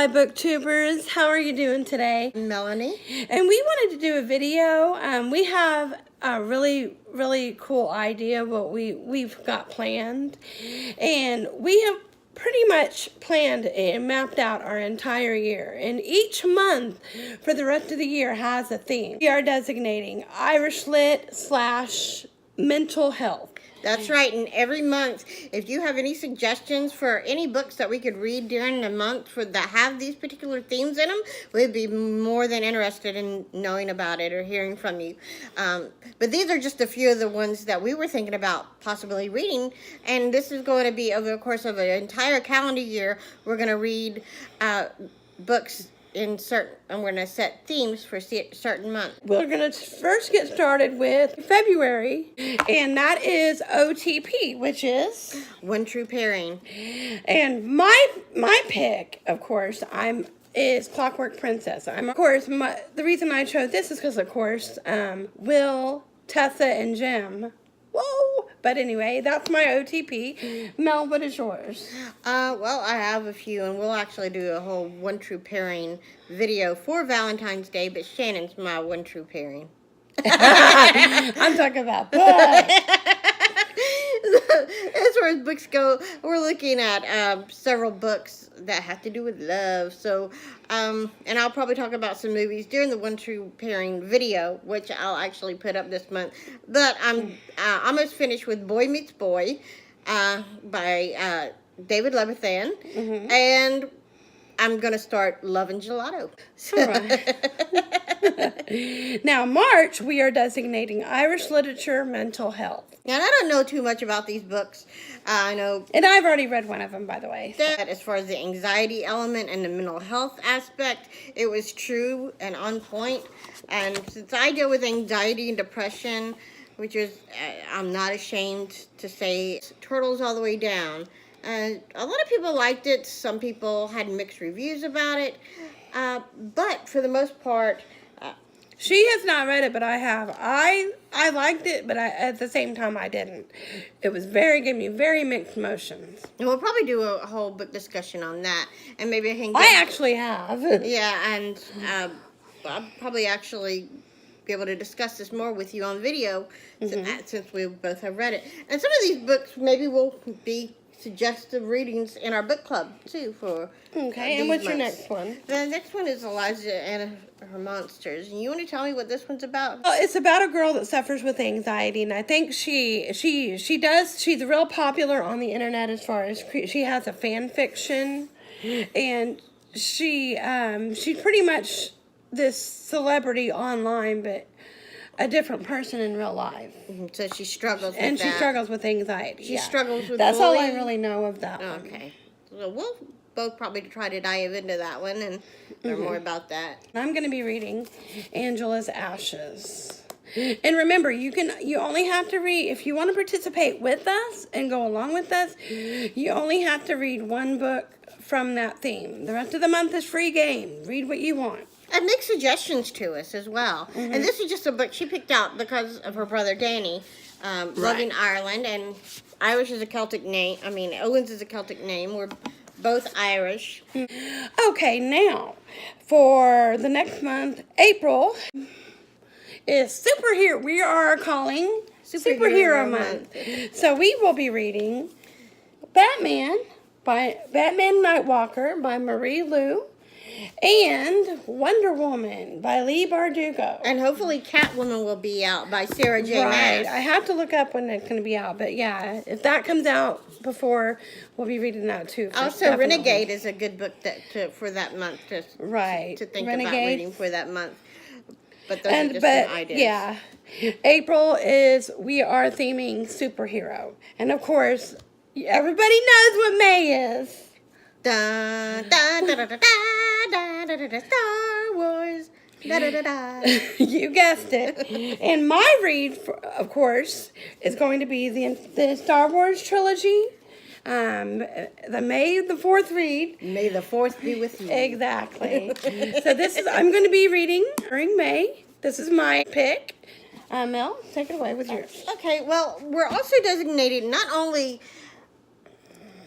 Hi, booktubers. How are you doing today? Melanie. And we wanted to do a video. We have a really cool idea what we've got planned. And we have pretty much planned and mapped out our entire year. And each month for the rest of the year has a theme. We are designating Irish Lit / mental health. That's right, and every month, if you have any suggestions for any books that we could read during the month that have these particular themes in them, we'd be more than interested in knowing about it or hearing from you. But these are just a few of the ones that we were thinking about possibly reading, and this is going to be over the course of an entire calendar year. We're going to read books in certain, and we're going to set themes for certain months. We're going to first get started with February, and that is OTP, which is One True Pairing. And my pick, of course, is Clockwork Princess. The reason I chose this is because, of course, Will, Tessa, and Jim. Whoa! But anyway, that's my OTP. Mel, what is yours? Well, I have a few, and we'll actually do a whole One True Pairing video for Valentine's Day, but Shannon's my One True Pairing. I'm talking about books. As far as books go, we're looking at several books that have to do with love. So, and I'll probably talk about some movies during the One True Pairing video, which I'll actually put up this month. But I'm almost finished with Boy Meets Boy by David Levithan. Mm-hmm. And I'm going to start Love and Gelato. All right. Now, March, we are designating Irish Literature Mental Health. Now, I don't know too much about these books. I know... And I've already read one of them, by the way. That as far as the anxiety element and the mental health aspect, it was true and on point. And since I deal with anxiety and depression, which is, I'm not ashamed to say, Turtles All the Way Down. And a lot of people liked it. Some people had mixed reviews about it. But for the most part... She has not read it, but I have. I liked it, but at the same time, I didn't. It was gave me very mixed emotions. And we'll probably do a whole book discussion on that. And maybe I can I actually have. Yeah, and I'll probably actually be able to discuss this more with you on video since we both have read it. And some of these books maybe will be suggestive readings in our book club, too, for okay, and what's your next one? The next one is Eliza and Her Monsters. And you want to tell me what this one's about? Well, it's about a girl that suffers with anxiety, and I think she's real popular on the internet as far as she has a fan fiction, and she's pretty much this celebrity online, but a different person in real life. So she struggles with and that. She struggles with anxiety. She struggles with That's bullying. all I really know of that one. Okay. So we'll both probably try to dive into that one and learn more about that. I'm going to be reading Angela's Ashes. And remember, you only have to read, if you want to participate with us and go along with us, you only have to read one book from that theme. The rest of the month is free game. Read what you want. And make suggestions to us as well. Mm-hmm. And this is just a book she picked out because of her brother Danny, loving Ireland. And Irish is a Celtic name. I mean, Owens is a Celtic name. We're both Irish. Okay, now, for the next month, April, is superhero. We are calling Superhero Month. So we will be reading Batman Nightwalker by Marie Lu. And Wonder Woman by Leigh Bardugo. And hopefully Catwoman will be out by Sarah J. Maas. I have to look up when it's going to be out. But yeah, if that comes out before, we'll be reading that too. Also, definitely. Renegade is a good book for that month to think about reading for that month. But those are just some ideas. Yeah, April we are theming superhero. And of course, everybody knows what May is. Da da da da da da da da da Star Wars. Da da da da. You guessed it. And my read, of course, is going to be the Star Wars trilogy. The May the 4th read. May the 4th be with you. Exactly. So I'm going to be reading during May. This is my pick. Mel, take it away with yours. Okay. Well, we're also designated not only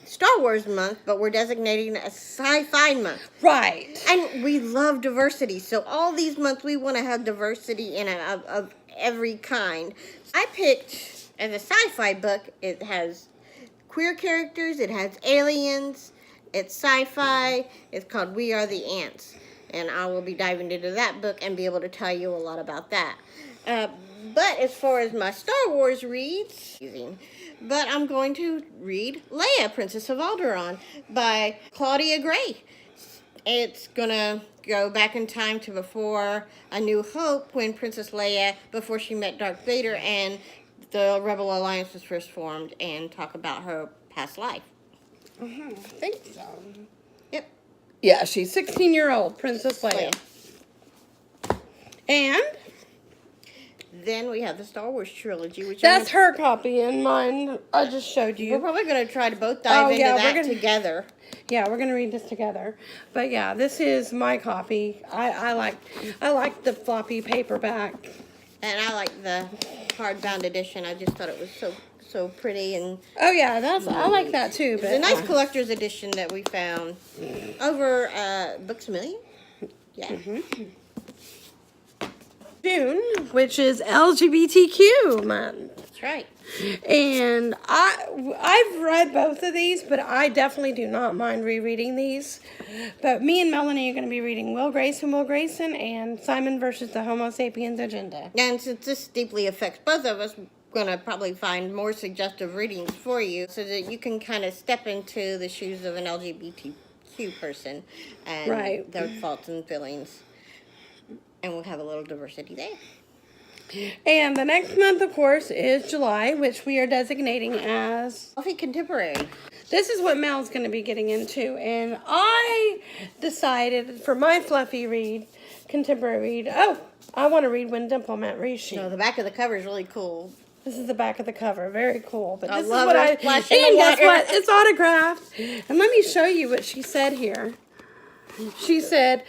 Star Wars month, but we're designating a sci-fi month. Right. And we love diversity. So all these months we want to have diversity in it of every kind. I picked as a sci-fi book, it has queer characters, it has aliens, it's sci-fi, it's called We Are the Ants. And I will be diving into that book and be able to tell you a lot about that. But as far as my Star Wars reads, but I'm going to read Leia, Princess of Alderaan by Claudia Gray. It's going to go back in time to before A New Hope, when Princess Leia, before she met Darth Vader and the Rebel Alliance was first formed, and talk about her past life. I think so. Yep. Yeah, she's 16-year-old Princess Leia. And then we have the Star Wars trilogy, which that's her copy, and mine I just showed you. We're probably going to try to both dive into that together. Yeah, we're gonna read this together. But yeah, this is my copy. I like the floppy paperback. And I like the hardbound edition. I just thought it was so pretty, and oh yeah, I like that too. But it's a nice collector's edition that we found over Books A Million. Yeah. June, which is LGBTQ month. That's right. And I've read both of these, but I definitely do not mind rereading these. But me and Melanie are going to be reading Will Grayson and Simon versus the Homo Sapiens Agenda. And since this deeply affects both of us, we're going to probably find more suggestive readings for you so that you can kind of step into the shoes of an LGBTQ person and their thoughts and feelings. And we'll have a little diversity there. And the next month, of course, is July, which we are designating as Fluffy Contemporary. This is what Mel's going to be getting into. And I decided for my fluffy contemporary read, I want to read When Dimple Met Rishi. No, the back of the cover is really cool. This is the back of the cover. Very cool. But I this love is what it. and guess what? It's autographed. And let me show you what she said here. She said,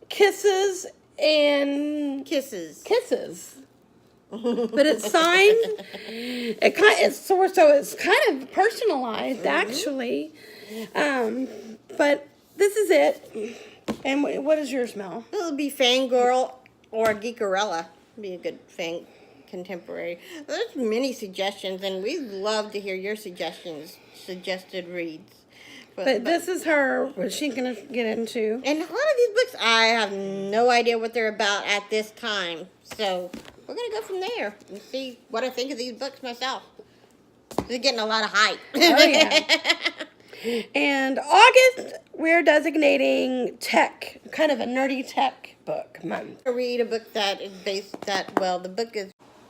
kisses and kisses. But it's signed. It's kind of personalized, actually. But this is it. And what is yours, Mel? It'll be Fangirl or Geekerella. Be a good contemporary. There's many suggestions, and we'd love to hear your suggested reads. But this is what she's going to get into. And a lot of these books, I have no idea what they're about at this time. So we're going to go from there and see what I think of these books myself. They're getting a lot of hype. Oh, yeah. And August, we're designating tech, kind of a nerdy tech book month. I read a book that is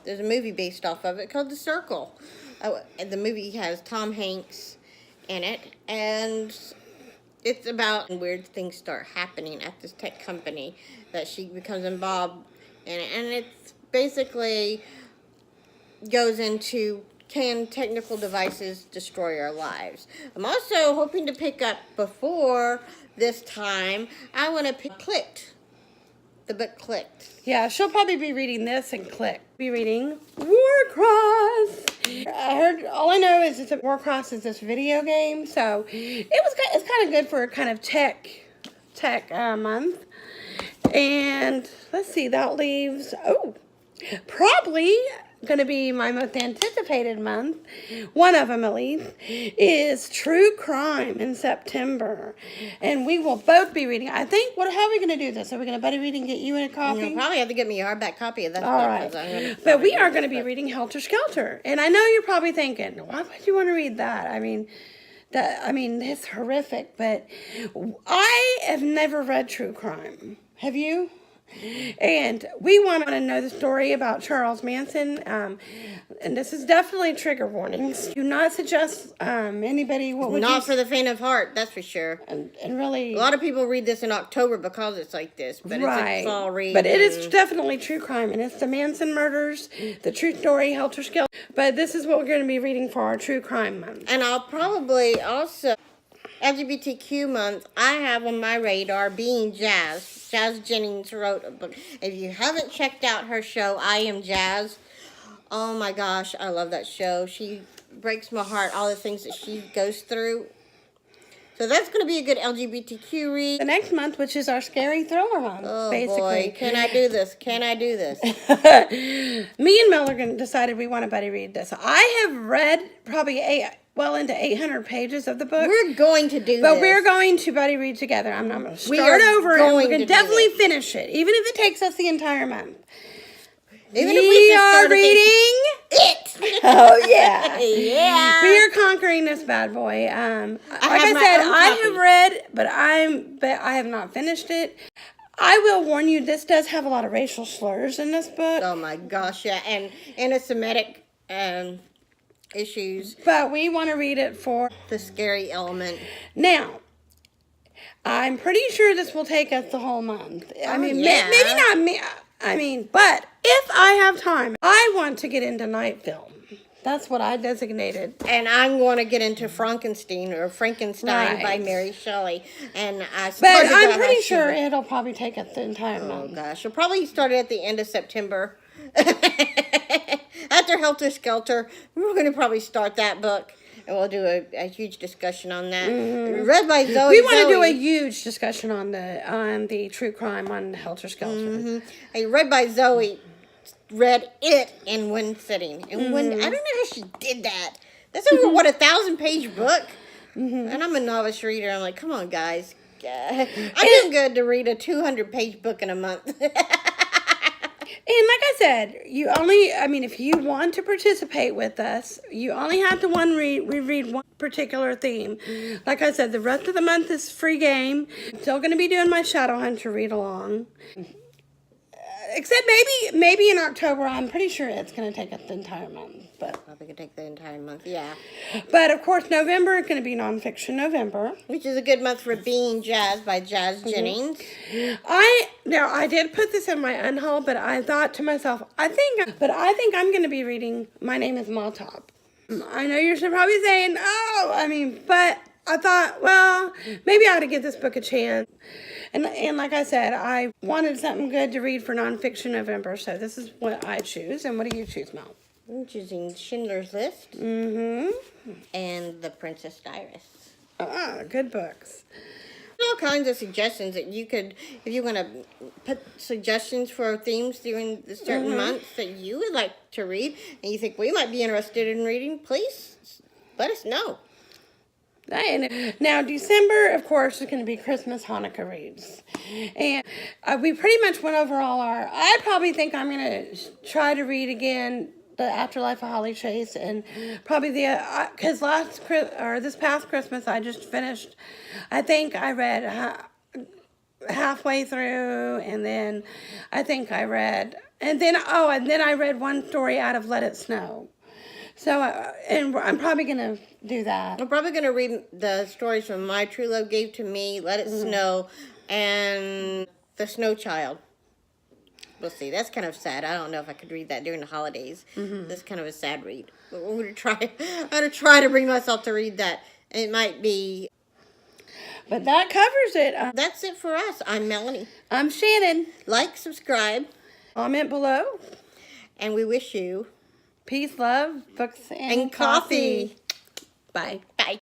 there's a movie based off of it called The Circle. And the movie has Tom Hanks in it, and it's about weird things start happening at this tech company that she becomes involved in, and it's basically goes into, can technical devices destroy our lives? I'm also hoping to pick up before this time, I want to pick Clicked. The book Clicked. Yeah, she'll probably be reading this and be reading Warcross. All I know is that Warcross is this video game, so it's kind of good for a kind of tech month. And let's see, that leaves probably going to be my most anticipated month, one of them at least, is True Crime in September. And we will both be reading. I think, how are we going to do this? Are we going to buddy read and get you in a copy? You'll probably have to get me a hardback copy of that. All right. But we are going to be reading Helter Skelter. And I know you're probably thinking, why would you want to read that? I mean, it's horrific. But I have never read True Crime. Have you? And we want to know the story about Charles Manson, and this is definitely trigger warnings. Do not suggest anybody not for the faint of heart, that's for sure. And really, a lot of people read this in October because it's like this, but it's a fall read. But it is definitely true crime, and it's the Manson murders, the true story, Helter Skelter. But this is what we're going to be reading for our True Crime month. And I'll probably also LGBTQ month, I have on my radar Being Jazz. Jazz Jennings wrote a book. If you haven't checked out her show, I Am Jazz, oh my gosh, I love that show. She breaks my heart, all the things that she goes through So that's going to be a good LGBTQ read. The next month, which is our scary thriller month, Oh basically. boy, can I do this? Can I do this? Me and Mel are going to decided we want to buddy read this. I have read probably well into 800 pages of the book. We're going to do But this. we're going to buddy read together. I'm not going to We start are over and going we're to going to do definitely this. finish it, even if it takes us the entire month. Even we if we just are started reading it. Oh yeah. Yeah. We are conquering this bad boy. Like have I my said, own I copy. have read, but I have not finished it. I will warn you, this does have a lot of racial slurs in this book. Oh my gosh, yeah, and anti-Semitic issues, But we want to read it for the scary element. now. I'm pretty sure this will take us the whole month. I mean, yeah. maybe not me. I mean, but if I have time, I want to get into night film. That's what I designated. And I'm going to get into Frankenstein by Right. Mary Shelley. And I But started I'm that pretty last sure year. it'll probably take us the entire Oh month. gosh, I'll probably start it at the end of September. After Helter Skelter, we're going to probably start that book. And we'll do a huge discussion on that. Read by Zoe. Mm-hmm. We want to do a Zoe. huge discussion on the true crime on Helter Skelter. I read by Zoe. Read it in one sitting. And when I don't know how she did that. That's over what, 1,000-page book? And I'm a novice reader. I'm like, come on, guys. I'm doing good to read a 200-page book in a month. And like I said, if you want to participate with us, you only have to read one particular theme. Like I said, the rest of the month is free game. Still going to be doing my Shadowhunter read along. Except maybe in October, I'm pretty sure it's going to take up the entire month. Probably could take the entire month, yeah. But of course, November is going to be nonfiction November. Which is a good month for Being Jazz by Jazz Jennings. I did put this in my unhaul, but I thought to myself, I think I'm going to be reading My Name is Maltop. I know you're probably saying, but I thought, well, maybe I ought to give this book a chance. And like I said, I wanted something good to read for nonfiction November, so this is what I choose. And what do you choose, Mel? I'm choosing Schindler's List Mm-hmm. and The Princess Diaries. Good books. All kinds of suggestions that you could, if you want to put suggestions for themes during the certain months that you would like to read, and you think we might be interested in reading, please let us know. And now December, of course, is going to be Christmas Hanukkah reads. And we pretty much went over I probably think I'm going to try to read again The Afterlife of Holly Chase, and probably because this past Christmas I just finished, I think I read halfway through, and then I think I read, and then I read one story out of Let It Snow. So, and I'm probably going to do that. I'm probably going to read the stories from My True Love Gave to Me, Let It Snow, and The Snow Child. We'll see. That's kind of sad. I don't know if I could read that during the holidays. That's kind of a sad read. But I'm going to try to bring myself to read that. It might be. But that covers it. That's it for us. I'm Melanie. I'm Shannon. Like, subscribe, Comment below. and we wish you Peace, love, books, and coffee. Bye. Bye.